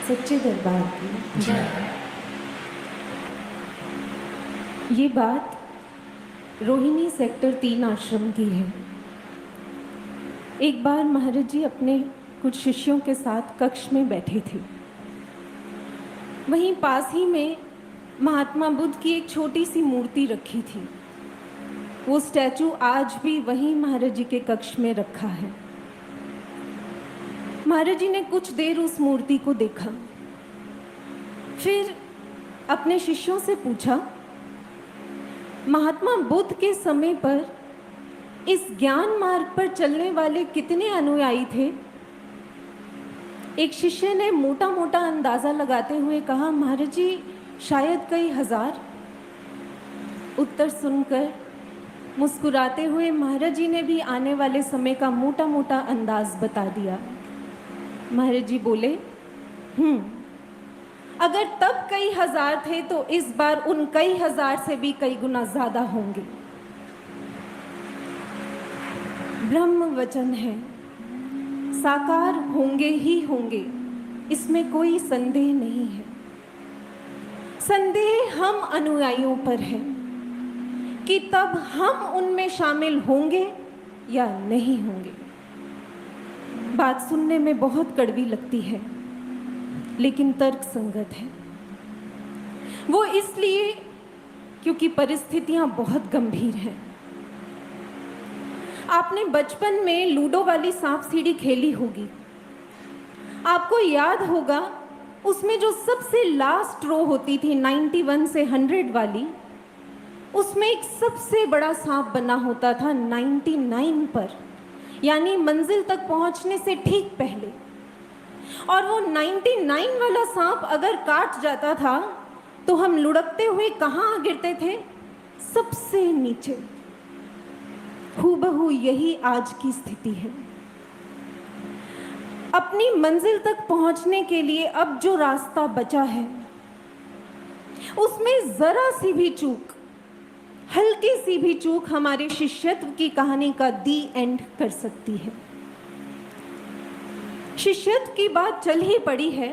सच्चे दरबार की जय। ये बात रोहिणी सेक्टर 3 आश्रम की है। एक बार महाराज जी अपने कुछ शिष्यों के साथ कक्ष में बैठे थे। वहीं पास ही में महात्मा बुद्ध की एक छोटी सी मूर्ति रखी थी। वो स्टैचू आज भी वहीं महाराज जी के कक्ष में रखा है। महाराज जी ने कुछ देर उस मूर्ति को देखा, फिर अपने शिष्यों से पूछा, महात्मा बुद्ध के समय पर इस ज्ञान मार्ग पर चलने वाले कितने अनुयायी थे? एक शिष्य ने मोटा मोटा अंदाजा लगाते हुए कहा, महाराज जी शायद कई हजार। उत्तर सुनकर मुस्कुराते हुए महाराज जी ने भी आने वाले समय का मोटा मोटा अंदाज बता दिया। महाराज जी बोले, अगर तब कई हजार थे तो इस बार उन कई हजार से भी कई गुना ज्यादा होंगे। ब्रह्म वचन है, साकार होंगे ही होंगे, इसमें कोई संदेह नहीं है। संदेह हम अनुयायियों पर है कि तब हम उनमें शामिल होंगे या नहीं होंगे। बात सुनने में बहुत कड़वी लगती है, लेकिन तर्क संगत है। वो इसलिए क्योंकि परिस्थितियां बहुत गंभीर हैं। आपने बचपन में लूडो वाली सांप सीढ़ी खेली होगी। आपको याद होगा उसमें जो सबसे लास्ट रो होती थी 91 से 100 वाली, उसमें एक सबसे बड़ा सांप बना होता था 99 पर, यानी मंजिल तक पहुंचने से ठीक पहले। और वो 99 वाला सांप अगर काट जाता था तो हम लुढ़कते हुए कहाँ गिरते थे? सबसे नीचे। हूबहू यही आज की स्थिति है। अपनी मंजिल तक पहुंचने के लिए अब जो रास्ता बचा है उसमें जरा सी भी चूक, हल्की सी भी चूक हमारे शिष्यत्व की कहानी का दी एंड कर सकती है। शिष्यत्व की बात चल ही पड़ी है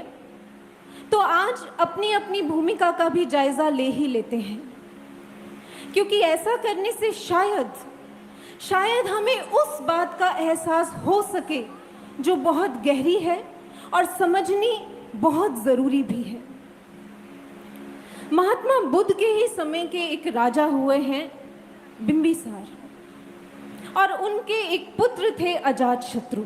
तो आज अपनी अपनी भूमिका का भी जायजा ले ही लेते हैं, क्योंकि ऐसा करने से शायद हमें उस बात का एहसास हो सके जो बहुत गहरी है और समझनी बहुत जरूरी भी है। महात्मा बुद्ध के ही समय के एक राजा हुए हैं बिंबिसार, और उनके एक पुत्र थे अजातशत्रु।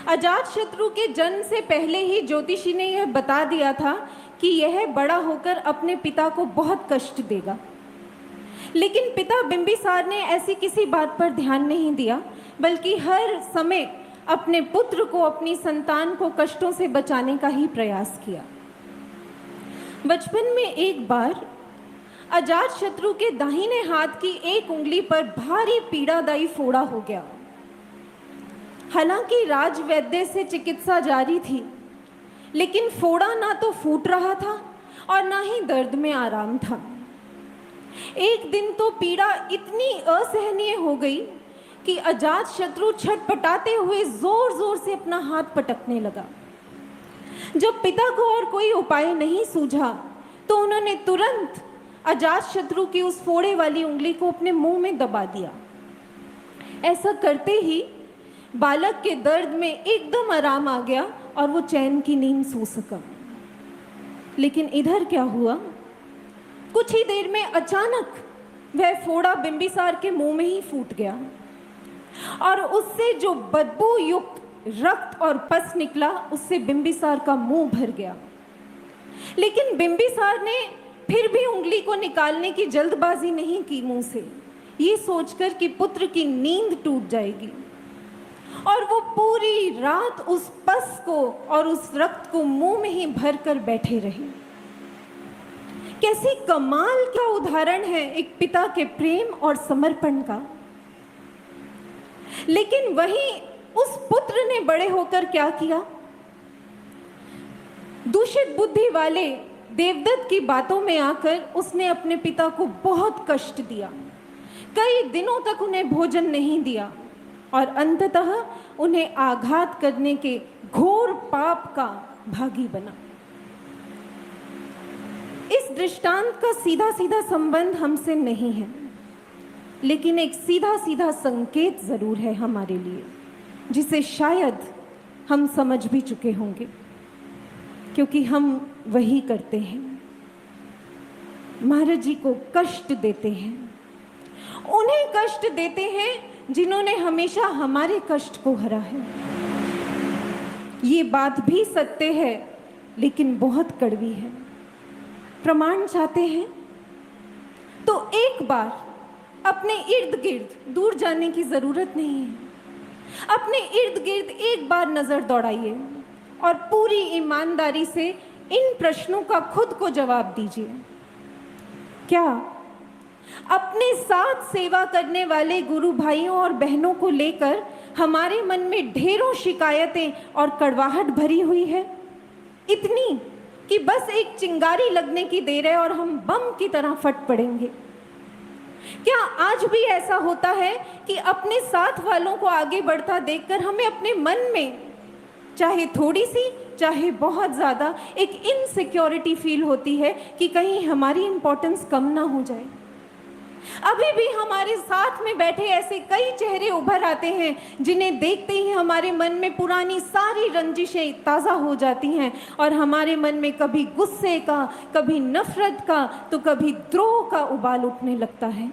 अजातशत्रु के जन्म से पहले ही ज्योतिषी ने यह बता दिया था कि यह बड़ा होकर अपने पिता को बहुत कष्ट देगा। लेकिन पिता बिंबिसार ने ऐसी किसी बात पर ध्यान नहीं दिया, बल्कि हर समय अपने पुत्र को, अपनी संतान को कष्टों से बचाने का ही प्रयास किया। बचपन में एक बार अजातशत्रु के दाहिने हाथ की एक उंगली पर भारी पीड़ादायी फोड़ा हो गया। हालांकि राजवैद्य से चिकित्सा जारी थी, लेकिन फोड़ा ना तो फूट रहा था और ना ही दर्द में आराम था। एक दिन तो पीड़ा इतनी असहनीय हो गई कि अजातशत्रु छटपटाते हुए जोर जोर से अपना हाथ पटकने लगा। जब पिता को और कोई उपाय नहीं सूझा तो उन्होंने तुरंत अजातशत्रु की उस फोड़े वाली उंगली को अपने मुंह में दबा दिया। ऐसा करते ही बालक के दर्द में एकदम आराम आ गया और वो चैन की नींद सो सका। लेकिन इधर क्या हुआ? कुछ ही देर में अचानक वह फोड़ा बिंबिसार के मुंह में ही फूट गया और उससे जो बदबू युक्त रक्त और पस निकला, उससे बिंबिसार का मुंह भर गया। लेकिन बिंबिसार ने फिर भी उंगली को निकालने की जल्दबाजी नहीं की मुंह से, ये सोचकर कि पुत्र की नींद टूट जाएगी। और वो पूरी रात उस पस को और उस रक्त को मुंह में ही भर कर बैठे रहे। कैसी कमाल का उदाहरण है एक पिता के प्रेम और समर्पण का। लेकिन वहीं उस पुत्र ने बड़े होकर क्या किया? दूषित बुद्धि वाले देवदत्त की बातों में आकर उसने अपने पिता को बहुत कष्ट दिया। कई दिनों तक उन्हें भोजन नहीं दिया। और अंततः उन्हें आघात करने के घोर पाप का भागी बना। इस दृष्टांत का सीधा सीधा संबंध हमसे नहीं है, लेकिन एक सीधा सीधा संकेत जरूर है हमारे लिए, जिसे शायद हम समझ भी चुके होंगे, क्योंकि हम वही करते हैं, महाराज जी को कष्ट देते हैं, उन्हें कष्ट देते हैं जिन्होंने हमेशा हमारे कष्ट को हरा है। ये बात भी सत्य है, लेकिन बहुत कड़वी है। प्रमाण चाहते हैं तो एक बार अपने इर्द गिर्द दूर जाने की जरूरत नहीं है, अपने इर्द गिर्द एक बार नजर दौड़ाइए और पूरी ईमानदारी से इन प्रश्नों का खुद को जवाब दीजिए। क्या अपने साथ सेवा करने वाले गुरु भाइयों और बहनों को लेकर हमारे मन में ढेरों शिकायतें और कड़वाहट भरी हुई है, इतनी कि बस एक चिंगारी लगने की देर है और हम बम की तरह फट पड़ेंगे? क्या आज भी ऐसा होता है कि अपने साथ वालों को आगे बढ़ता देखकर हमें अपने मन में चाहे थोड़ी सी चाहे बहुत ज़्यादा एक इनसिक्योरिटी फील होती है कि कहीं हमारी इंपॉर्टेंस कम ना हो जाए? अभी भी हमारे साथ में बैठे ऐसे कई चेहरे उभर आते हैं जिन्हें देखते ही हमारे मन में पुरानी सारी रंजिशें ताज़ा हो जाती हैं और हमारे मन में कभी गुस्से का, कभी नफरत का, तो कभी द्रोह का उबाल उठने लगता है।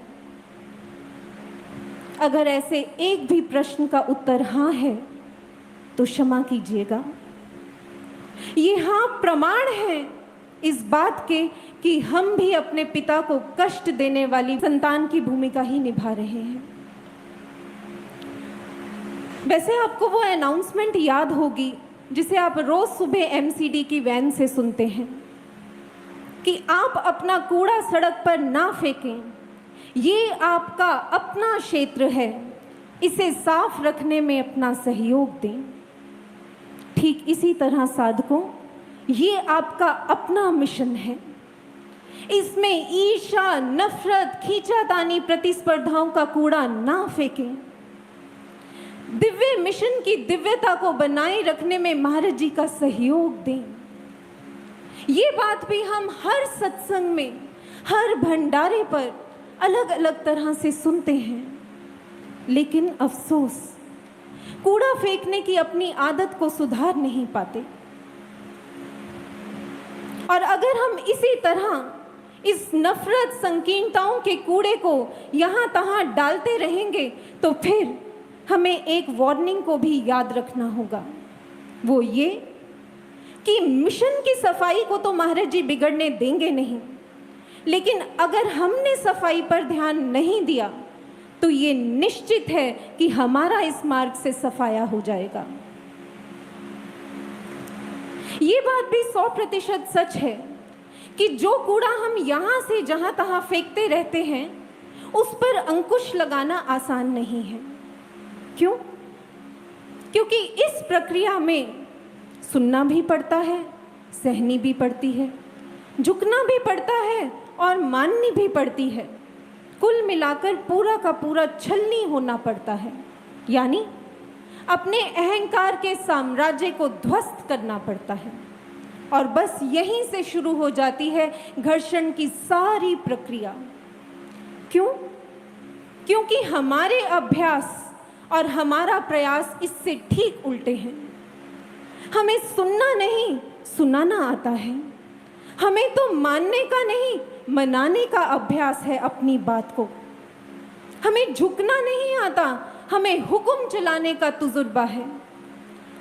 अगर ऐसे एक भी प्रश्न का उत्तर हाँ है तो क्षमा कीजिएगा, ये हाँ प्रमाण है इस बात के कि हम भी अपने पिता को कष्ट देने वाली संतान की भूमिका ही निभा रहे हैं। वैसे आपको वो अनाउंसमेंट याद होगी जिसे आप रोज सुबह एमसीडी की वैन से सुनते हैं कि आप अपना कूड़ा सड़क पर ना फेंकें, ये आपका अपना क्षेत्र है, इसे साफ रखने में अपना सहयोग दें। ठीक इसी तरह साधकों, ये आपका अपना मिशन है, इसमें ईर्ष्या, नफरत, खींचातानी, प्रतिस्पर्धाओं का कूड़ा ना फेंकें। दिव्य मिशन की दिव्यता को बनाए रखने में महाराज जी का सहयोग दें। ये बात भी हम हर सत्संग में, हर भंडारे पर अलग अलग तरह से सुनते हैं, लेकिन अफसोस कूड़ा फेंकने की अपनी आदत को सुधार नहीं पाते। और अगर हम इसी तरह इस नफरत, संकीर्णताओं के कूड़े को यहाँ तहाँ डालते रहेंगे तो फिर हमें एक वार्निंग को भी याद रखना होगा, वो ये कि मिशन की सफाई को तो महाराज जी बिगड़ने देंगे नहीं, लेकिन अगर हमने सफाई पर ध्यान नहीं दिया तो ये निश्चित है कि हमारा इस मार्ग से सफाया हो जाएगा। ये बात भी 100% सच है कि जो कूड़ा हम यहाँ से जहाँ तहाँ फेंकते रहते हैं उस पर अंकुश लगाना आसान नहीं है। क्यों? क्योंकि इस प्रक्रिया में सुनना भी पड़ता है, सहनी भी पड़ती है, झुकना भी पड़ता है और माननी भी पड़ती है। कुल मिलाकर पूरा का पूरा छलनी होना पड़ता है, यानी अपने अहंकार के साम्राज्य को ध्वस्त करना पड़ता है। और बस यहीं से शुरू हो जाती है घर्षण की सारी प्रक्रिया। क्यों? क्योंकि हमारे अभ्यास और हमारा प्रयास इससे ठीक उल्टे हैं। हमें सुनना नहीं, सुनाना आता है। हमें तो मानने का नहीं, मनाने का अभ्यास है अपनी बात को। हमें झुकना नहीं आता, हमें हुक्म चलाने का तजुर्बा है।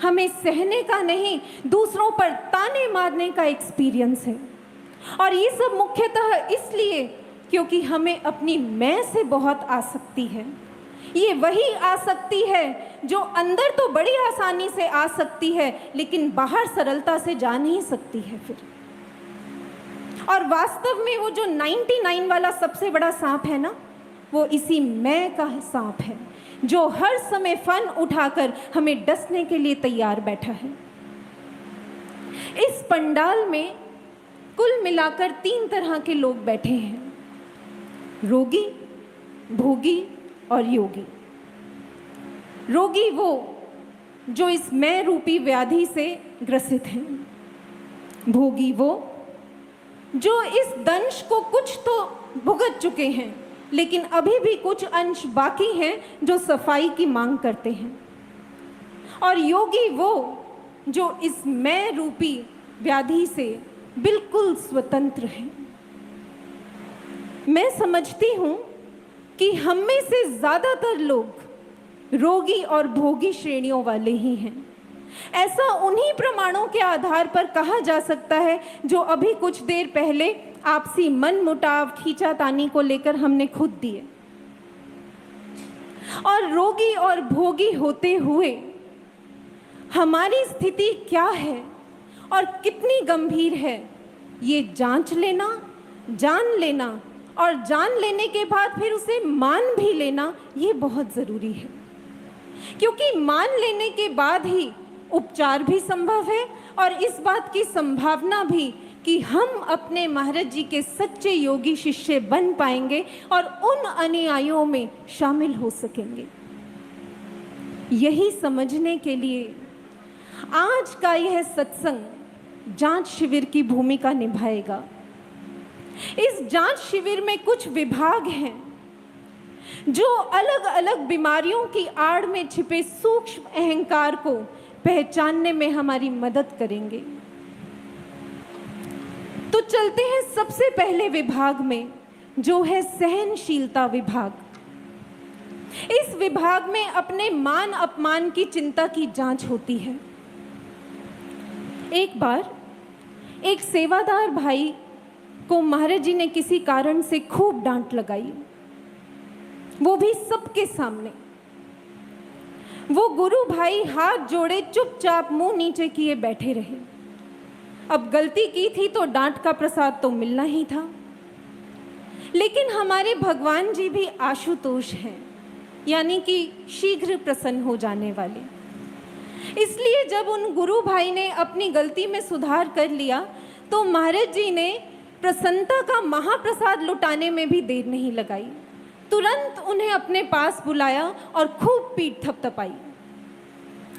हमें सहने का नहीं, दूसरों पर ताने मारने का एक्सपीरियंस है। और ये सब मुख्यतः इसलिए क्योंकि हमें अपनी मैं से बहुत आसक्ति है। ये वही आसक्ति है जो अंदर तो बड़ी आसानी से आ सकती है, लेकिन बाहर सरलता से जा नहीं सकती है फिर। और वास्तव में वो जो 99 वाला सबसे बड़ा सांप है ना, वो इसी मैं का सांप है, जो हर समय फन उठाकर हमें डसने के लिए तैयार बैठा है। इस पंडाल में कुल मिलाकर 3 तरह के लोग बैठे हैं, रोगी, भोगी और योगी। रोगी वो जो इस मैं रूपी व्याधि से ग्रसित हैं, भोगी वो जो इस दंश को कुछ तो भुगत चुके हैं, लेकिन अभी भी कुछ अंश बाकी हैं जो सफाई की मांग करते हैं, और योगी वो जो इस मैं रूपी व्याधि से बिल्कुल स्वतंत्र हैं। मैं समझती हूँ कि हम में से ज़्यादातर लोग रोगी और भोगी श्रेणियों वाले ही हैं। ऐसा उन्हीं प्रमाणों के आधार पर कहा जा सकता है जो अभी कुछ देर पहले आपसी मन मुटाव खींचातानी को लेकर हमने खुद दिए। और रोगी और भोगी होते हुए हमारी स्थिति क्या है और कितनी गंभीर है, ये जांच लेना, जान लेना और जान लेने के बाद फिर उसे मान भी लेना, ये बहुत ज़रूरी है। क्योंकि मान लेने के बाद ही उपचार भी संभव है और इस बात की संभावना भी कि हम अपने महाराज जी के सच्चे योगी शिष्य बन पाएंगे और उन अनुयायियों में शामिल हो सकेंगे। यही समझने के लिए आज का यह सत्संग जांच शिविर की भूमिका निभाएगा। इस जांच शिविर में कुछ विभाग हैं जो अलग अलग बीमारियों की आड़ में छिपे सूक्ष्म अहंकार को पहचानने में हमारी मदद करेंगे। तो चलते हैं सबसे पहले विभाग में, जो है सहनशीलता विभाग। इस विभाग में अपने मान अपमान की चिंता की जांच होती है। एक बार एक सेवादार भाई को महाराज जी ने किसी कारण से खूब डांट लगाई, वो भी सबके सामने। वो गुरु भाई हाथ जोड़े चुपचाप मुंह नीचे किए बैठे रहे। अब गलती की थी तो डांट का प्रसाद तो मिलना ही था, लेकिन हमारे भगवान जी भी आशुतोष हैं, यानी कि शीघ्र प्रसन्न हो जाने वाले। इसलिए जब उन गुरु भाई ने अपनी गलती में सुधार कर लिया तो महाराज जी ने प्रसन्नता का महाप्रसाद लुटाने में भी देर नहीं लगाई। तुरंत उन्हें अपने पास बुलाया और खूब पीठ थपथपाई।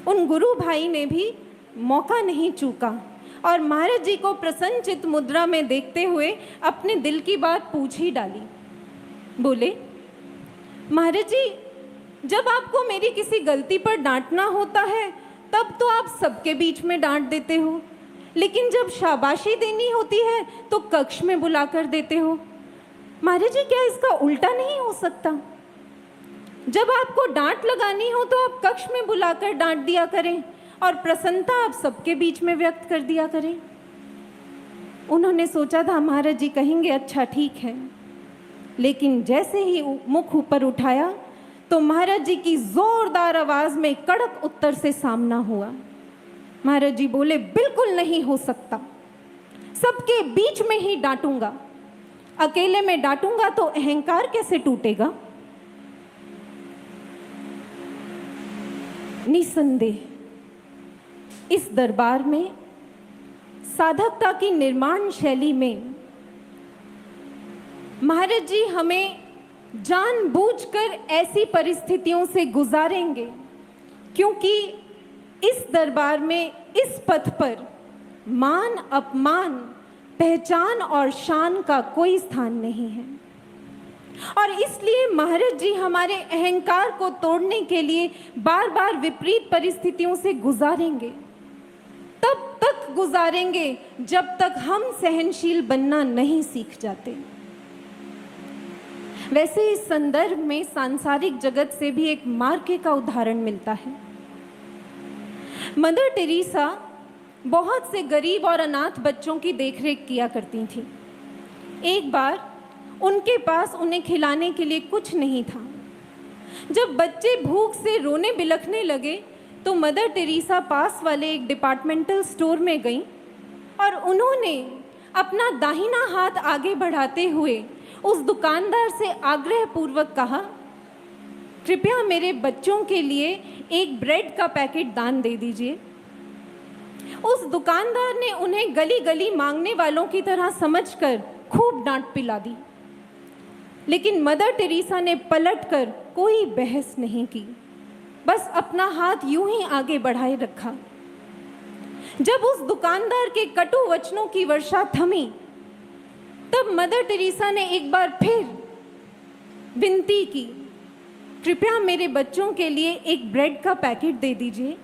उन गुरु भाई ने भी मौका नहीं चूका और महाराज जी को प्रसन्नचित मुद्रा में देखते हुए अपने दिल की बात पूछ ही डाली। बोले, महाराज जी, जब आपको मेरी किसी गलती पर डांटना होता है तब तो आप सबके बीच में डांट देते हो, लेकिन जब शाबाशी देनी होती है तो कक्ष में बुलाकर देते हो। महाराज जी, क्या इसका उल्टा नहीं हो सकता? जब आपको डांट लगानी हो तो आप कक्ष में बुलाकर डांट दिया करें और प्रसन्नता आप सबके बीच में व्यक्त कर दिया करें। उन्होंने सोचा था महाराज जी कहेंगे अच्छा ठीक है, लेकिन जैसे ही मुख ऊपर उठाया तो महाराज जी की जोरदार आवाज में कड़क उत्तर से सामना हुआ। महाराज जी बोले, बिल्कुल नहीं हो सकता, सबके बीच में ही डांटूंगा। अकेले में डांटूंगा तो अहंकार कैसे टूटेगा? निसंदेह इस दरबार में साधकता की निर्माण शैली में महाराज जी हमें जानबूझकर ऐसी परिस्थितियों से गुजारेंगे, क्योंकि इस दरबार में, इस पथ पर मान अपमान, पहचान और शान का कोई स्थान नहीं है। और इसलिए महाराज जी हमारे अहंकार को तोड़ने के लिए बार बार विपरीत परिस्थितियों से गुजारेंगे। तब तक गुजारेंगे जब तक हम सहनशील बनना नहीं सीख जाते। वैसे इस संदर्भ में सांसारिक जगत से भी एक मार्ग का उदाहरण मिलता है। मदर टेरेसा बहुत से गरीब और अनाथ बच्चों की देखरेख किया करती थी। एक बार उनके पास उन्हें खिलाने के लिए कुछ नहीं था। जब बच्चे भूख से रोने बिलखने लगे तो मदर टेरेसा पास वाले एक डिपार्टमेंटल स्टोर में गईं और उन्होंने अपना दाहिना हाथ आगे बढ़ाते हुए उस दुकानदार से आग्रहपूर्वक कहा, कृपया मेरे बच्चों के लिए एक ब्रेड का पैकेट दान दे दीजिए। उस दुकानदार ने उन्हें गली गली मांगने वालों की तरह समझकर खूब डांट पिला दी, लेकिन मदर टेरेसा ने पलटकर कोई बहस नहीं की। बस अपना हाथ यूं ही आगे बढ़ाए रखा। जब उस दुकानदार के कटु वचनों की वर्षा थमी, तब मदर टेरेसा ने एक बार फिर विनती की, कृपया मेरे बच्चों के लिए एक ब्रेड का पैकेट दे दीजिए।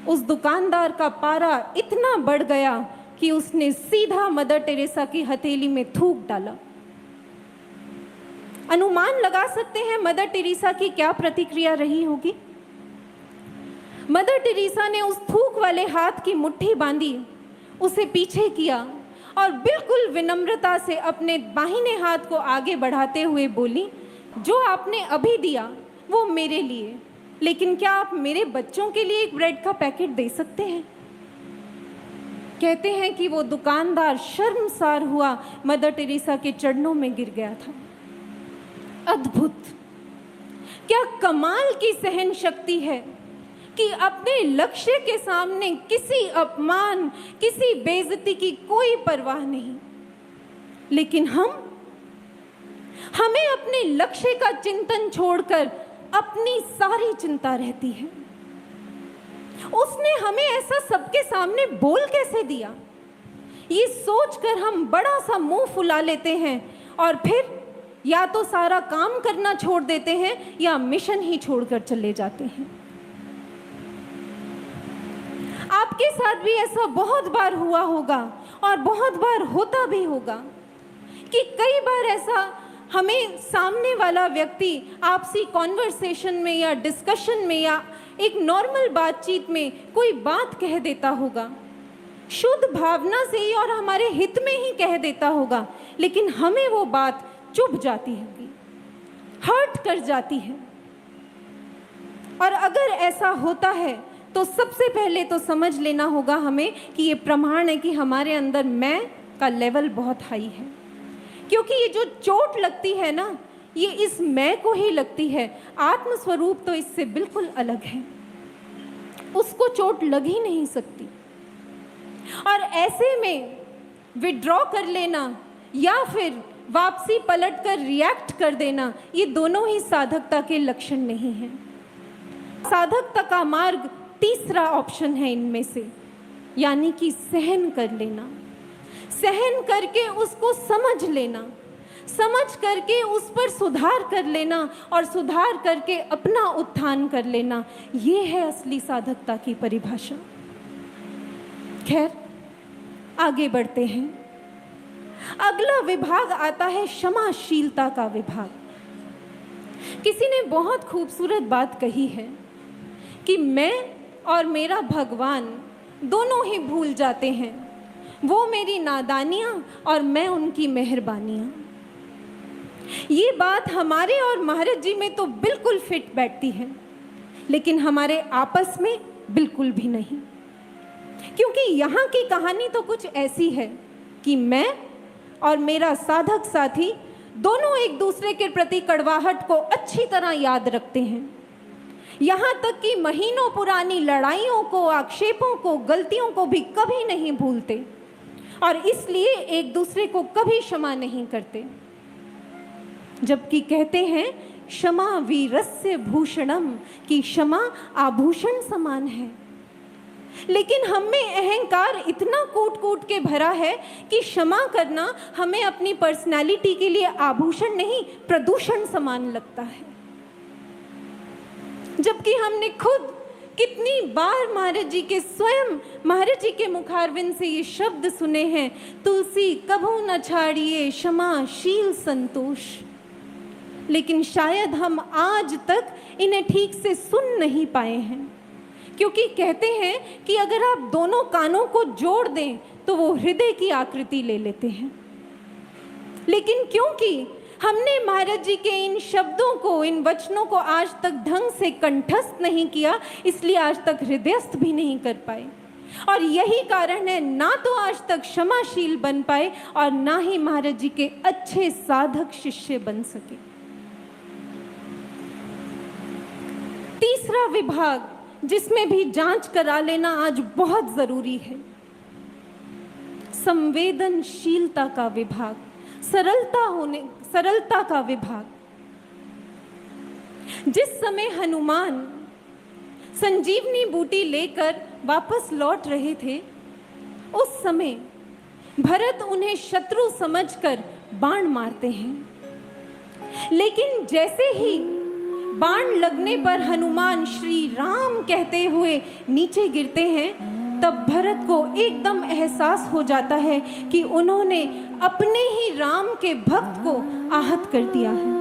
उस दुकानदार का पारा इतना बढ़ गया कि उसने सीधा मदर टेरेसा की हथेली में थूक डाला। अनुमान लगा सकते हैं मदर टेरेसा की क्या प्रतिक्रिया रही होगी। मदर टेरेसा ने उस थूक वाले हाथ की मुट्ठी बांधी, उसे पीछे किया और बिल्कुल विनम्रता से अपने दाहिने हाथ को आगे बढ़ाते हुए बोली, जो आपने अभी दिया वो मेरे लिए, लेकिन क्या आप मेरे बच्चों के लिए एक ब्रेड का पैकेट दे सकते हैं? कहते हैं कि वो दुकानदार शर्मसार हुआ मदर टेरेसा के चरणों में गिर गया था। अद्भुत, क्या कमाल की सहन शक्ति है कि अपने लक्ष्य के सामने किसी अपमान, किसी बेइज्जती की कोई परवाह नहीं। लेकिन हमें अपने लक्ष्य का चिंतन छोड़कर अपनी सारी चिंता रहती है। उसने हमें ऐसा सबके सामने बोल कैसे दिया? ये सोचकर हम बड़ा सा मुंह फुला लेते हैं और फिर या तो सारा काम करना छोड़ देते हैं या मिशन ही छोड़कर चले जाते हैं। आपके साथ भी ऐसा बहुत बार हुआ होगा और बहुत बार होता भी होगा कि कई बार ऐसा हमें सामने वाला व्यक्ति आपसी कॉन्वर्सेशन में या डिस्कशन में या एक नॉर्मल बातचीत में कोई बात कह देता होगा, शुद्ध भावना से ही और हमारे हित में ही कह देता होगा, लेकिन हमें वो बात चुभ जाती होगी, हर्ट कर जाती है। और अगर ऐसा होता है तो सबसे पहले तो समझ लेना होगा हमें कि ये प्रमाण है कि हमारे अंदर मैं का लेवल बहुत हाई है। क्योंकि ये जो चोट लगती है ना, ये इस मैं को ही लगती है। आत्मस्वरूप तो इससे बिल्कुल अलग है, उसको चोट लग ही नहीं सकती। और ऐसे में विड्रॉ कर लेना या फिर वापसी पलटकर रिएक्ट कर देना, ये दोनों ही साधकता के लक्षण नहीं हैं। साधकता का मार्ग तीसरा ऑप्शन है इनमें से, यानी कि सहन कर लेना, सहन करके उसको समझ लेना, समझ करके उस पर सुधार कर लेना और सुधार करके अपना उत्थान कर लेना। ये है असली साधकता की परिभाषा। खैर, आगे बढ़ते हैं। अगला विभाग आता है क्षमाशीलता का विभाग। किसी ने बहुत खूबसूरत बात कही है कि मैं और मेरा भगवान दोनों ही भूल जाते हैं, वो मेरी नादानियाँ और मैं उनकी मेहरबानियाँ। ये बात हमारे और महाराज जी में तो बिल्कुल फिट बैठती है, लेकिन हमारे आपस में बिल्कुल भी नहीं। क्योंकि यहाँ की कहानी तो कुछ ऐसी है कि मैं और मेरा साधक साथी दोनों एक दूसरे के प्रति कड़वाहट को अच्छी तरह याद रखते हैं। यहाँ तक कि महीनों पुरानी लड़ाइयों को, आक्षेपों को, गलतियों को भी कभी नहीं भूलते और इसलिए एक दूसरे को कभी क्षमा नहीं करते। जबकि कहते हैं क्षमा वीरस्य भूषणम, कि क्षमा आभूषण समान है। लेकिन हम में अहंकार इतना कूट कूट के भरा है कि क्षमा करना हमें अपनी पर्सनैलिटी के लिए आभूषण नहीं, प्रदूषण समान लगता है। जबकि हमने खुद कितनी बार महाराज जी के स्वयं महाराज जी के मुखारविंद से ये शब्द सुने हैं, तुलसी कभू न छाड़िए क्षमाशील संतोष। लेकिन शायद हम आज तक इन्हें ठीक से सुन नहीं पाए हैं, क्योंकि कहते हैं कि अगर आप दोनों कानों को जोड़ दें तो वो हृदय की आकृति ले लेते हैं। लेकिन क्योंकि हमने महाराज जी के इन शब्दों को, इन वचनों को आज तक ढंग से कंठस्थ नहीं किया, इसलिए आज तक हृदयस्थ भी नहीं कर पाए। और यही कारण है ना तो आज तक क्षमाशील बन पाए और ना ही महाराज जी के अच्छे साधक शिष्य बन सके। तीसरा विभाग जिसमें भी जांच करा लेना आज बहुत जरूरी है, संवेदनशीलता का विभाग, सरलता का विभाग। जिस समय हनुमान संजीवनी बूटी लेकर वापस लौट रहे थे, उस समय भरत उन्हें शत्रु समझकर बाण मारते हैं। लेकिन जैसे ही बाण लगने पर हनुमान श्री राम कहते हुए नीचे गिरते हैं, तब भरत को एकदम एहसास हो जाता है कि उन्होंने अपने ही राम के भक्त को आहत कर दिया है।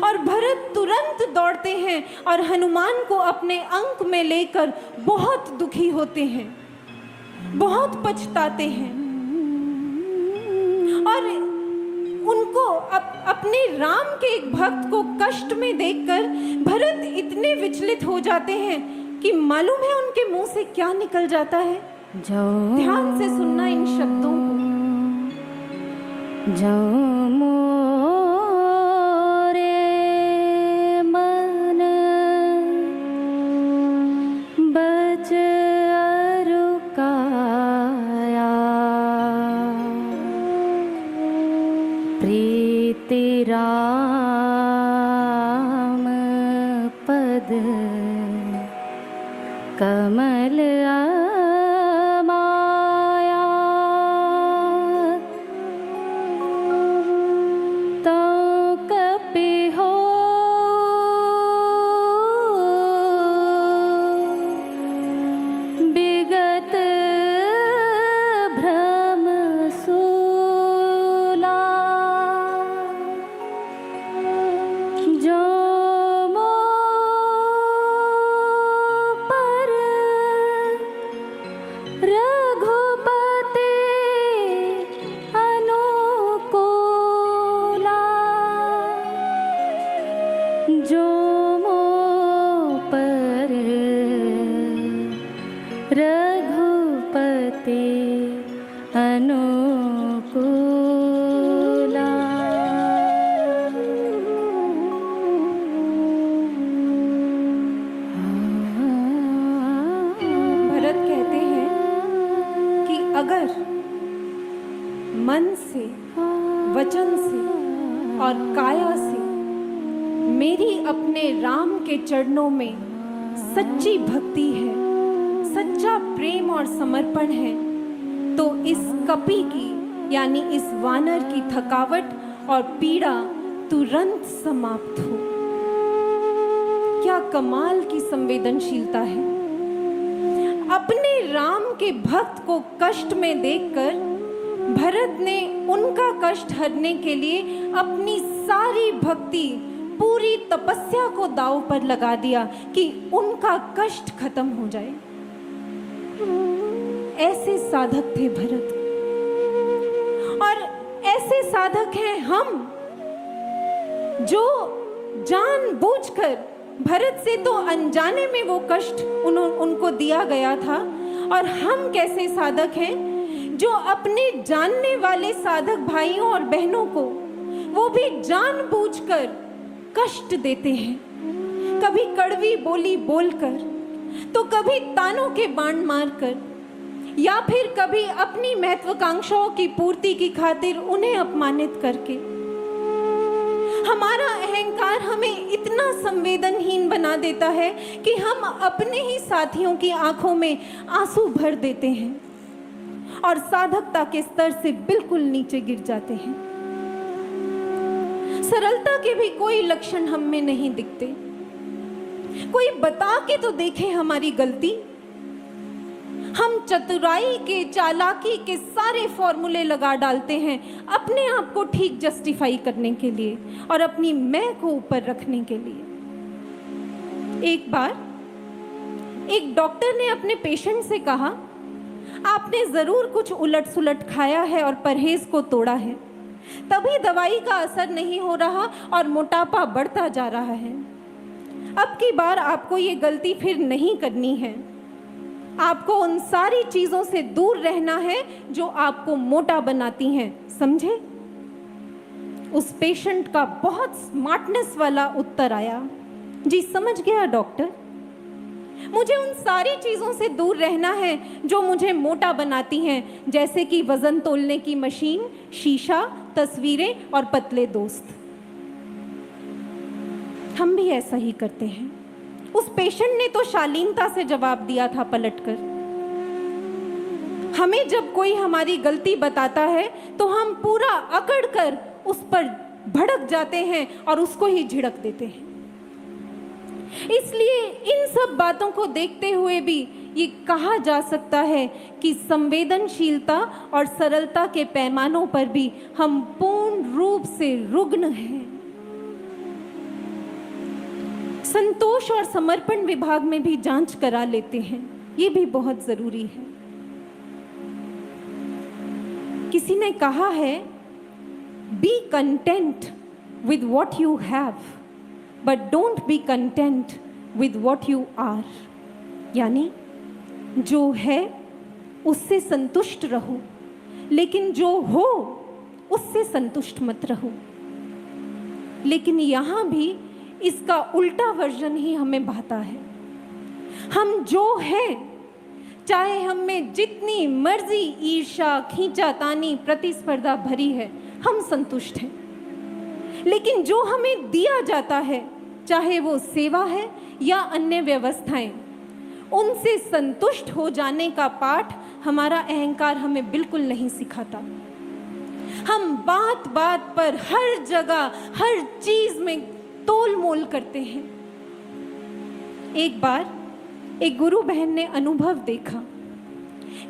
और भरत तुरंत दौड़ते हैं और हनुमान को अपने अंक में लेकर बहुत दुखी होते हैं, बहुत पछताते हैं। और उनको अपने राम के एक भक्त को कष्ट में देखकर भरत इतने विचलित हो जाते हैं कि मालूम है उनके मुंह से क्या निकल जाता है। ध्यान से सुनना इन शब्दों को। प्रीति राम पद कमल माया, तो कपि हो विगत भ्रम सूला, जो मो पर रघुपति अनुकूला, जो मो पर रघुपति अनुकूला। भरत कहते हैं कि अगर मन से, वचन से और काया से मेरी अपने राम के चरणों में सच्ची भक्ति है, सच्चा प्रेम और समर्पण है, तो इस कपि की यानी इस वानर की थकावट और पीड़ा तुरंत समाप्त हो। क्या कमाल की संवेदनशीलता है। अपने राम के भक्त को कष्ट में देखकर भरत ने उनका कष्ट हरने के लिए अपनी सारी भक्ति, पूरी तपस्या को दांव पर लगा दिया कि उनका कष्ट खत्म हो जाए। ऐसे साधक थे भरत, और ऐसे साधक हैं हम, जो जानबूझकर, भरत से तो अनजाने में वो कष्ट उनको दिया गया था, और हम कैसे साधक हैं जो अपने जानने वाले साधक भाइयों और बहनों को वो भी जानबूझकर कष्ट देते हैं, कभी कड़वी बोली बोलकर, तो कभी तानों के बाण मारकर, या फिर कभी अपनी महत्वाकांक्षाओं की पूर्ति की खातिर उन्हें अपमानित करके। हमारा अहंकार हमें इतना संवेदनहीन बना देता है कि हम अपने ही साथियों की आंखों में आंसू भर देते हैं और साधकता के स्तर से बिल्कुल नीचे गिर जाते हैं। सरलता के भी कोई लक्षण हम में नहीं दिखते। कोई बता के तो देखे हमारी गलती। हम चतुराई के, चालाकी के सारे फॉर्मूले लगा डालते हैं अपने आप को ठीक जस्टिफाई करने के लिए और अपनी मैं को ऊपर रखने के लिए। एक बार एक डॉक्टर ने अपने पेशेंट से कहा, आपने जरूर कुछ उलट सुलट खाया है और परहेज को तोड़ा है, तभी दवाई का असर नहीं हो रहा और मोटापा बढ़ता जा रहा है। अब की बार आपको ये गलती फिर नहीं करनी है। आपको उन सारी चीजों से दूर रहना है जो आपको मोटा बनाती हैं, समझे? उस पेशेंट का बहुत स्मार्टनेस वाला उत्तर आया, जी समझ गया डॉक्टर, मुझे उन सारी चीजों से दूर रहना है जो मुझे मोटा बनाती हैं, जैसे कि वजन तोलने की मशीन, शीशा, तस्वीरें और पतले दोस्त। हम भी ऐसा ही करते हैं। उस पेशेंट ने तो शालीनता से जवाब दिया था पलटकर। हमें जब कोई हमारी गलती बताता है तो हम पूरा अकड़ कर उस पर भड़क जाते हैं और उसको ही झिड़क देते हैं। इसलिए इन सब बातों को देखते हुए भी ये कहा जा सकता है कि संवेदनशीलता और सरलता के पैमानों पर भी हम पूर्ण रूप से रुग्ण हैं। संतोष और समर्पण विभाग में भी जांच करा लेते हैं, ये भी बहुत जरूरी है। किसी ने कहा है, be content with what you have but don't be content with what you are. यानी जो है उससे संतुष्ट रहो, लेकिन जो हो उससे संतुष्ट मत रहो। लेकिन यहाँ भी इसका उल्टा वर्जन ही हमें भाता है। हम जो हैं, चाहे हम में जितनी मर्जी ईर्ष्या, खींचातानी, प्रतिस्पर्धा भरी है, हम संतुष्ट हैं। लेकिन जो हमें दिया जाता है, चाहे वो सेवा है या अन्य व्यवस्थाएं, उनसे संतुष्ट हो जाने का पाठ हमारा अहंकार हमें बिल्कुल नहीं सिखाता। हम बात बात पर, हर जगह, हर चीज में तोल मोल करते हैं। एक बार एक गुरु बहन ने अनुभव देखा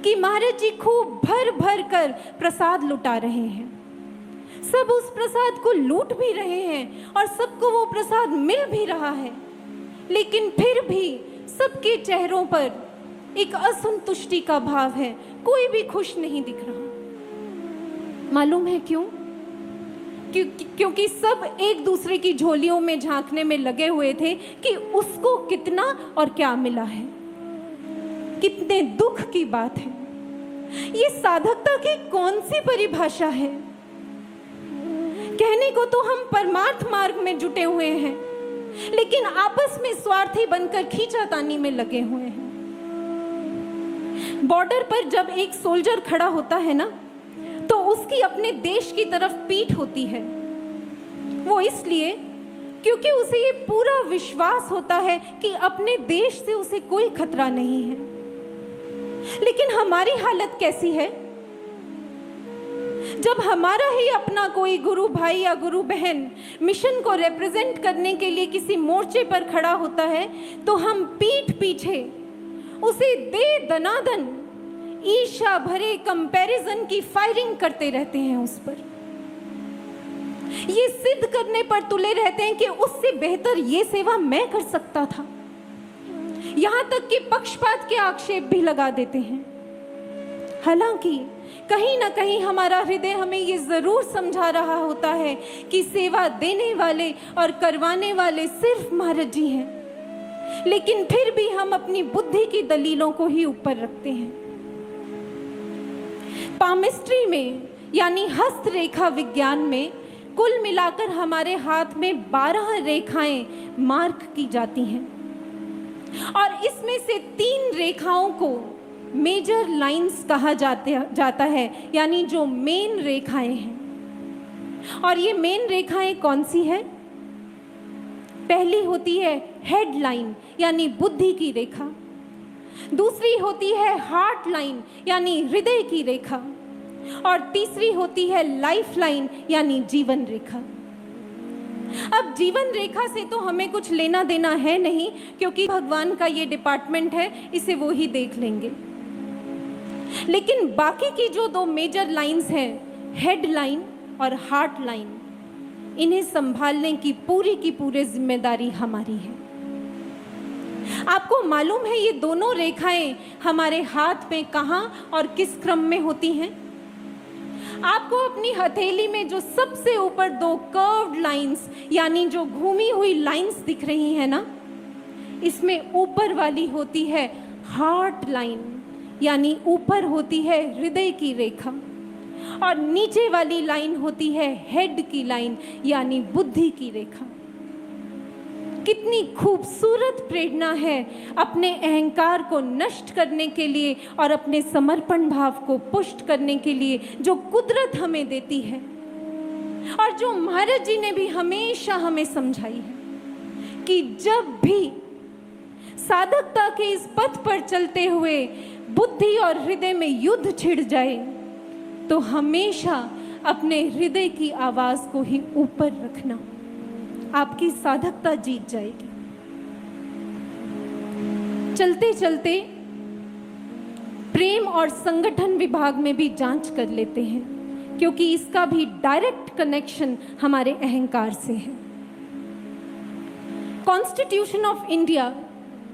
कि महाराज जी खूब भर भर कर प्रसाद लुटा रहे हैं। सब उस प्रसाद को लूट भी रहे हैं और सबको वो प्रसाद मिल भी रहा है, लेकिन फिर भी सबके चेहरों पर एक असंतुष्टि का भाव है। कोई भी खुश नहीं दिख रहा। मालूम है क्यों? क्योंकि सब एक दूसरे की झोलियों में झांकने में लगे हुए थे कि उसको कितना और क्या मिला है। कितने दुख की बात है। ये साधकता की कौन सी परिभाषा है? कहने को तो हम परमार्थ मार्ग में जुटे हुए हैं, लेकिन आपस में स्वार्थी बनकर खींचातानी में लगे हुए हैं। बॉर्डर पर जब एक सोल्जर खड़ा होता है ना, तो उसकी अपने देश की तरफ पीठ होती है। वो इसलिए क्योंकि उसे ये पूरा विश्वास होता है कि अपने देश से उसे कोई खतरा नहीं है। लेकिन हमारी हालत कैसी है? जब हमारा ही अपना कोई गुरु भाई या गुरु बहन मिशन को रिप्रेजेंट करने के लिए किसी मोर्चे पर खड़ा होता है, तो हम पीठ पीछे उसे दे दनादन ईर्ष्या भरे कंपैरिजन की फायरिंग करते रहते हैं उस पर। ये सिद्ध करने पर तुले रहते हैं कि उससे बेहतर ये सेवा मैं कर सकता था। यहां तक कि पक्षपात के आक्षेप भी लगा देते हैं। हालांकि कहीं ना कहीं हमारा हृदय हमें ये जरूर समझा रहा होता है कि सेवा देने वाले और करवाने वाले सिर्फ महाराज जी हैं। लेकिन फिर भी हम अपनी बुद्धि की दलीलों को ही ऊपर रखते हैं। पामिस्ट्री में यानी हस्तरेखा विज्ञान में कुल मिलाकर हमारे हाथ में 12 रेखाएं मार्क की जाती हैं, और इसमें से 3 रेखाओं को मेजर लाइंस कहा जाता है, यानी जो मेन रेखाएं हैं। और ये मेन रेखाएं कौन सी है? पहली होती है हेड लाइन यानी बुद्धि की रेखा, दूसरी होती है हार्ट लाइन यानी हृदय की रेखा, और तीसरी होती है लाइफ लाइन यानी जीवन रेखा। अब जीवन रेखा से तो हमें कुछ लेना देना है नहीं, क्योंकि भगवान का ये डिपार्टमेंट है, इसे वो ही देख लेंगे। लेकिन बाकी की जो 2 मेजर लाइंस हैं, हेड लाइन और हार्ट लाइन, इन्हें संभालने की पूरी जिम्मेदारी हमारी है। आपको मालूम है ये दोनों रेखाएं हमारे हाथ में कहां और किस क्रम में होती हैं? आपको अपनी हथेली में जो सबसे ऊपर 2 कर्व्ड लाइंस यानी जो घूमी हुई लाइंस दिख रही है ना, इसमें ऊपर वाली होती है हार्ट लाइन यानी ऊपर होती है हृदय की रेखा, और नीचे वाली लाइन होती है हेड की लाइन यानी बुद्धि की रेखा। कितनी खूबसूरत प्रेरणा है अपने अहंकार को नष्ट करने के लिए और अपने समर्पण भाव को पुष्ट करने के लिए जो कुदरत हमें देती है, और जो महाराज जी ने भी हमेशा हमें समझाई है कि जब भी साधकता के इस पथ पर चलते हुए बुद्धि और हृदय में युद्ध छिड़ जाए तो हमेशा अपने हृदय की आवाज को ही ऊपर रखना, आपकी साधकता जीत जाएगी। चलते चलते प्रेम और संगठन विभाग में भी जांच कर लेते हैं, क्योंकि इसका भी डायरेक्ट कनेक्शन हमारे अहंकार से है। कॉन्स्टिट्यूशन ऑफ इंडिया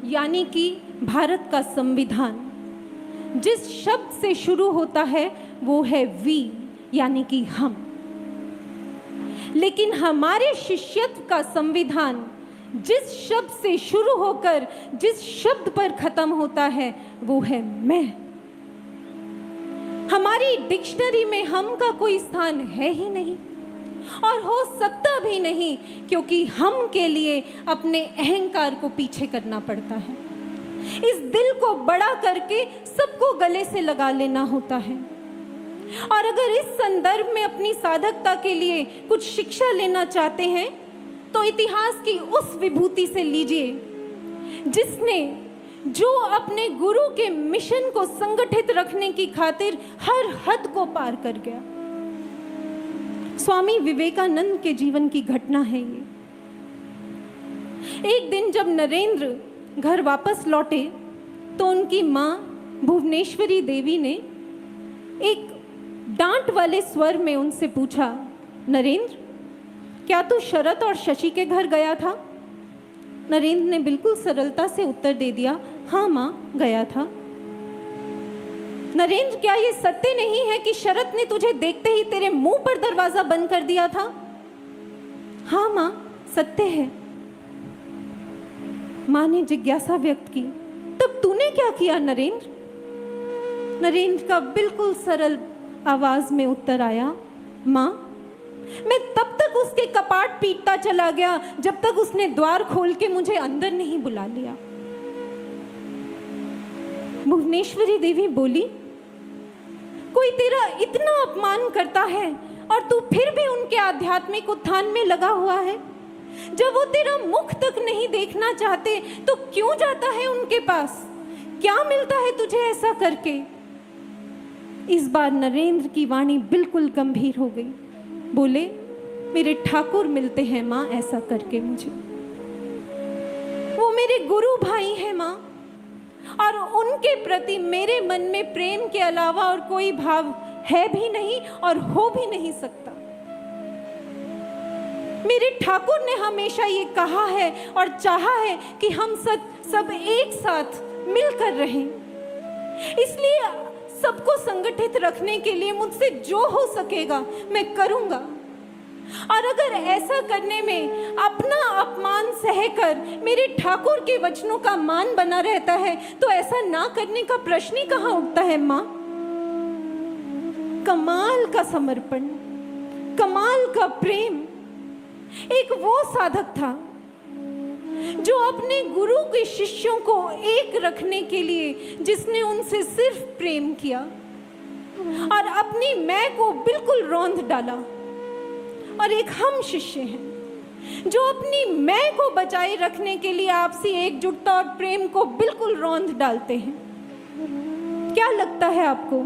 यानी कि भारत का संविधान जिस शब्द से शुरू होता है वो है वी यानी कि हम, लेकिन हमारे शिष्यत्व का संविधान जिस शब्द से शुरू होकर जिस शब्द पर खत्म होता है वो है मैं। हमारी डिक्शनरी में हम का कोई स्थान है ही नहीं और हो सकता भी नहीं, क्योंकि हम के लिए अपने अहंकार को पीछे करना पड़ता है। इस दिल को बड़ा करके सबको गले से लगा लेना होता है। और अगर इस संदर्भ में अपनी साधकता के लिए कुछ शिक्षा लेना चाहते हैं तो इतिहास की उस विभूति से लीजिए जिसने जो अपने गुरु के मिशन को संगठित रखने की खातिर हर हद को पार कर गया। स्वामी विवेकानंद के जीवन की घटना है ये। एक दिन जब नरेंद्र घर वापस लौटे तो उनकी मां भुवनेश्वरी देवी ने एक डांट वाले स्वर में उनसे पूछा, नरेंद्र क्या तू शरत और शशि के घर गया था? नरेंद्र ने बिल्कुल सरलता से उत्तर दे दिया, हाँ मां गया था। नरेंद्र क्या ये सत्य नहीं है कि शरत ने तुझे देखते ही तेरे मुंह पर दरवाजा बंद कर दिया था? हाँ मां सत्य है। मां ने जिज्ञासा व्यक्त की, तब तूने क्या किया नरेंद्र? नरेंद्र का बिल्कुल सरल आवाज में उत्तर आया, मां मैं तब तक उसके कपाट पीटता चला गया जब तक उसने द्वार खोल के मुझे अंदर नहीं बुला लिया। भुवनेश्वरी देवी बोली, कोई तेरा इतना अपमान करता है और तू फिर भी उनके आध्यात्मिक उत्थान में लगा हुआ है। जब वो तेरा मुख तक नहीं देखना चाहते तो क्यों जाता है उनके पास? क्या मिलता है तुझे ऐसा करके? इस बार नरेंद्र की वाणी बिल्कुल गंभीर हो गई। बोले, मेरे ठाकुर मिलते हैं मां ऐसा करके मुझे। वो मेरे गुरु भाई हैं मां, और उनके प्रति मेरे मन में प्रेम के अलावा और कोई भाव है भी नहीं और हो भी नहीं सकता। मेरे ठाकुर ने हमेशा ये कहा है और चाहा है कि हम सब एक साथ मिलकर रहें। इसलिए सबको संगठित रखने के लिए मुझसे जो हो सकेगा मैं करूंगा। और अगर ऐसा करने में अपना अपमान सहकर मेरे ठाकुर के वचनों का मान बना रहता है तो ऐसा ना करने का प्रश्न ही कहां उठता है मां। कमाल का समर्पण, कमाल का प्रेम। एक वो साधक था जो अपने गुरु के शिष्यों को एक रखने के लिए जिसने उनसे सिर्फ प्रेम किया और अपनी मैं को बिल्कुल रौंद डाला। और एक हम शिष्य हैं जो अपनी मैं को बचाए रखने के लिए आपसी एकजुटता और प्रेम को बिल्कुल रौंद डालते हैं। क्या लगता है आपको,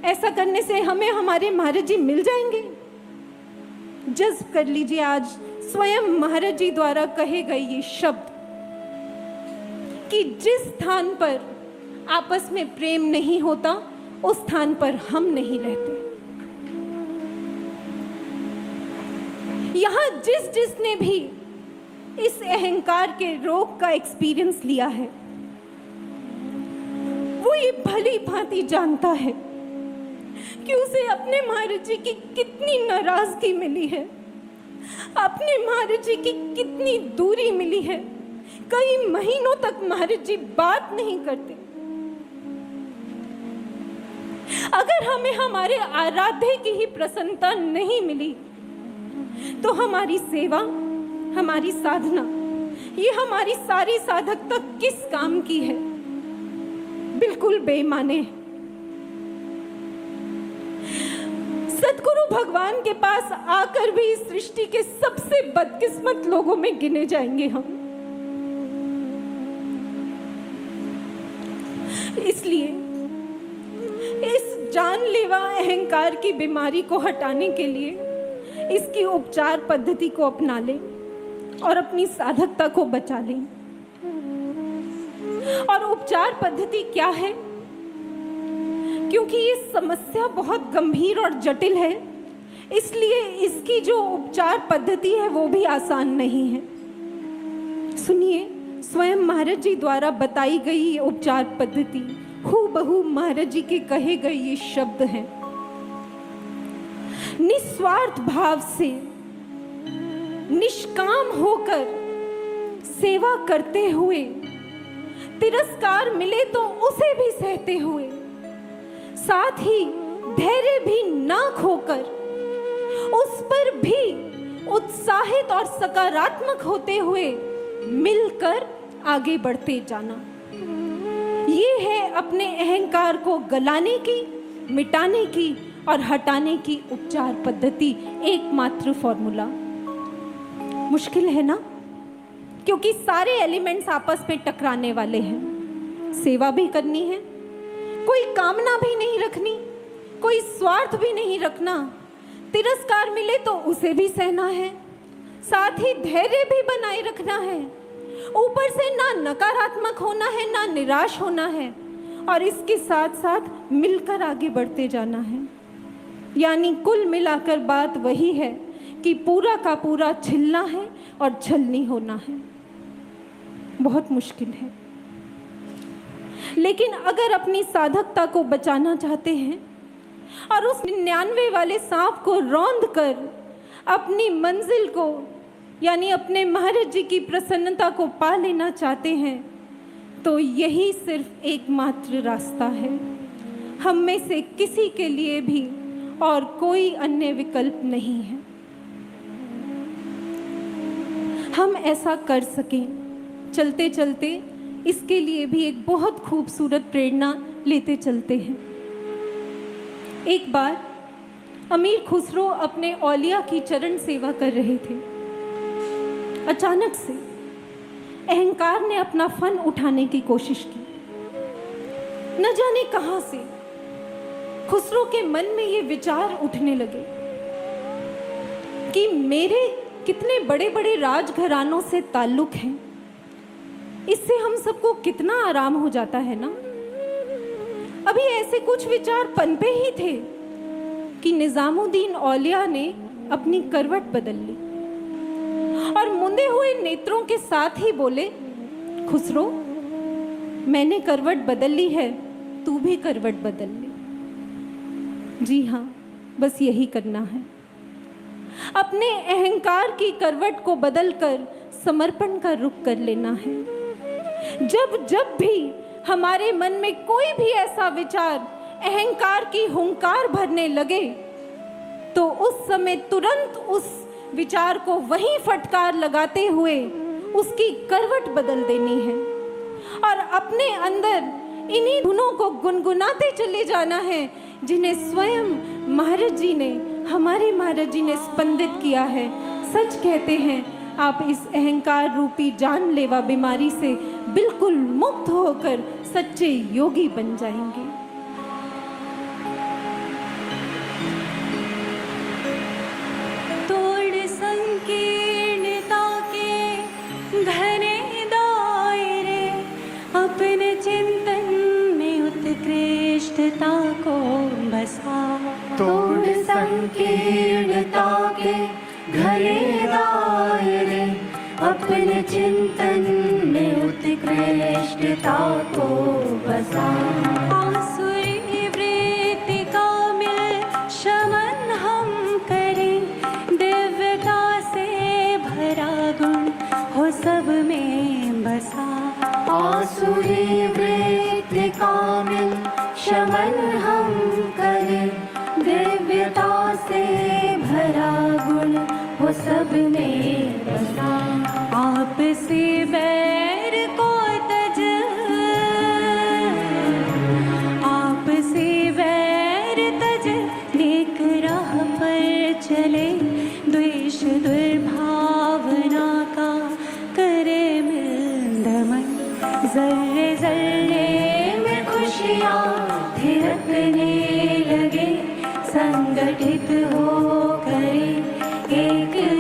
ऐसा करने से हमें हमारे महाराज जी मिल जाएंगे? जज्ब कर लीजिए आज स्वयं महाराज जी द्वारा कहे गए ये शब्द कि जिस स्थान पर आपस में प्रेम नहीं होता उस स्थान पर हम नहीं रहते। यहां जिसने भी इस अहंकार के रोग का एक्सपीरियंस लिया है वो ये भली भांति जानता है कि उसे अपने महाराज जी की कितनी नाराजगी मिली है, अपने महाराज जी की कितनी दूरी मिली है। कई महीनों तक महाराज जी बात नहीं करते। अगर हमें हमारे आराध्य की ही प्रसन्नता नहीं मिली तो हमारी सेवा, हमारी साधना, ये हमारी सारी साधकता किस काम की है? बिल्कुल बेमाने। सतगुरु भगवान के पास आकर भी इस सृष्टि के सबसे बदकिस्मत लोगों में गिने जाएंगे हम। इसलिए इस जानलेवा अहंकार की बीमारी को हटाने के लिए इसकी उपचार पद्धति को अपना लें और अपनी साधकता को बचा लें। और उपचार पद्धति क्या है? क्योंकि ये समस्या बहुत गंभीर और जटिल है, इसलिए इसकी जो उपचार पद्धति है वो भी आसान नहीं है। सुनिए, स्वयं महाराज जी द्वारा बताई गई ये उपचार पद्धति हूबहू महाराज जी के कहे गए ये शब्द हैं। निस्वार्थ भाव से निष्काम होकर सेवा करते हुए, तिरस्कार मिले तो उसे भी सहते हुए, साथ ही धैर्य भी ना खोकर उस पर भी उत्साहित और सकारात्मक होते हुए मिलकर आगे बढ़ते जाना, ये है अपने अहंकार को गलाने की, मिटाने की और हटाने की उपचार पद्धति, एकमात्र फॉर्मूला। मुश्किल है ना? क्योंकि सारे एलिमेंट्स आपस में टकराने वाले हैं। सेवा भी करनी है, कोई कामना भी नहीं रखनी, कोई स्वार्थ भी नहीं रखना, तिरस्कार मिले तो उसे भी सहना है, साथ ही धैर्य भी बनाए रखना है, ऊपर से ना नकारात्मक होना है ना निराश होना है, और इसके साथ साथ मिलकर आगे बढ़ते जाना है। यानी कुल मिलाकर बात वही है कि पूरा का पूरा छिलना है और छलनी होना है। बहुत मुश्किल है, लेकिन अगर अपनी साधकता को बचाना चाहते हैं और उस 99 वाले सांप को रौंद कर अपनी मंजिल को, यानी अपने महाराज जी की प्रसन्नता को पा लेना चाहते हैं, तो यही सिर्फ एकमात्र रास्ता है। हम में से किसी के लिए भी और कोई अन्य विकल्प नहीं है। हम ऐसा कर सकें, चलते चलते इसके लिए भी एक बहुत खूबसूरत प्रेरणा लेते चलते हैं। एक बार अमीर खुसरो अपने औलिया की चरण सेवा कर रहे थे। अचानक से अहंकार ने अपना फन उठाने की कोशिश की। न जाने कहां से खुसरो के मन में ये विचार उठने लगे कि मेरे कितने बड़े बड़े राजघरानों से ताल्लुक हैं, इससे हम सबको कितना आराम हो जाता है ना। अभी ऐसे कुछ विचार पनपे ही थे कि निजामुद्दीन औलिया ने अपनी करवट बदल ली और मुंदे हुए नेत्रों के साथ ही बोले, खुसरो, मैंने करवट बदल ली है, तू भी करवट बदल ले। जी हाँ, बस यही करना है। अपने अहंकार की करवट को बदलकर समर्पण का रुख कर लेना है। जब जब भी हमारे मन में कोई भी ऐसा विचार अहंकार की हुंकार भरने लगे, तो उस समय तुरंत उस विचार को वहीं फटकार लगाते हुए उसकी करवट बदल देनी है और अपने अंदर इन्हीं धुनों को गुनगुनाते चले जाना है जिन्हें स्वयं महाराज जी ने, हमारे महाराज जी ने स्पंदित किया है। सच कहते हैं, आप इस अहंकार रूपी जानलेवा बीमारी से बिल्कुल मुक्त होकर सच्चे योगी बन जाएंगे। तोड़ संकीर्णता के घने दायरे, अपने चिंतन में उत्कृष्टता को बसा। तोड़ संकीर्णता के घने दायरे, अपने चिंतन में उत्कृष्टता को बसा। आसुरी वृत्ति का मिल शमन हम करें, दिव्यता से भरा गुण हो सब में बसा। आसुरी वृत्ति का मिल शमन हम करें, दिव्यता से भरा गुण हो सब में बसा। आप से बैर को तज, आप से बैर तज, नेक राह पर चले, द्वेष दुर्भावना का करे मिल दमन। जर्रे जर्रे में खुश संगठित हो करे एक